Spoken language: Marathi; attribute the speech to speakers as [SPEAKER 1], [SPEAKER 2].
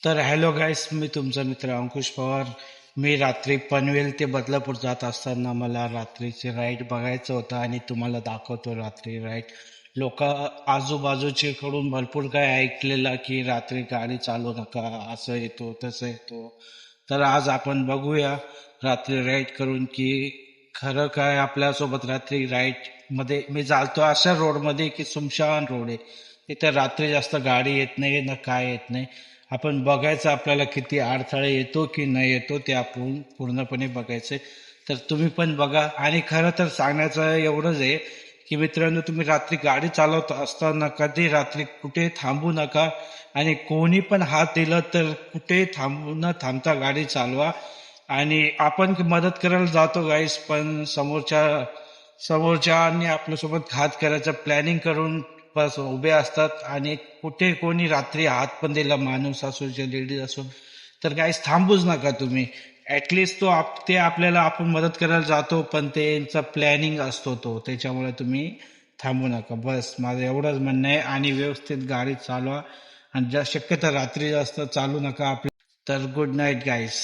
[SPEAKER 1] तर हॅलो गाईस, मी तुमचा मित्र अंकुश पवार. मी रात्री पनवेल ते बदलापूर जात असताना मला रात्रीचे राईड बघायचं होतं आणि तुम्हाला दाखवतो रात्री राईड. लोक आजूबाजूचे कडून भरपूर काय ऐकलेलं की रात्री गाडी चालू नका, असं येतो तसं येतो. तर आज आपण बघूया रात्री राईड करून की खरं काय आपल्यासोबत रात्री राईड मध्ये. मी चालतो अशा रोडमध्ये की सुमशान रोड आहे, तिथे रात्री जास्त गाडी येत नाही ना काय येत नाही. आपण बघायचं आपल्याला किती अडथळे येतो की नाही येतो ते आपण पूर्णपणे बघायचे. तर तुम्ही पण बघा. आणि खरं तर सांगण्याचं एवढंच आहे की मित्रांनो, तुम्ही रात्री गाडी चालवत असताना कधी रात्री कुठे थांबू नका. आणि कोणी पण हात दिलं तर कुठे थांबू न थांबता गाडी चालवा. आणि आपण मदत करायला जातो गाईस, पण समोरच्यानी आपल्यासोबत घात करायचं प्लॅनिंग करून बस उभे असतात. आणि कुठे कोणी रात्री हात पण दिला, माणूस असो जे लेडीज असो, तर गाईस थांबूच नका तुम्ही. ऍटलिस्ट ते आपल्याला आपण मदत करायला जातो, पण त्यांचा प्लॅनिंग असतो तो, त्याच्यामुळे तुम्ही थांबू नका. बस माझं एवढंच म्हणणं आहे. आणि व्यवस्थित गाडी चालवा आणि शक्यतो रात्री जास्त चालू नका आपल्या. तर गुड नाईट गाईस.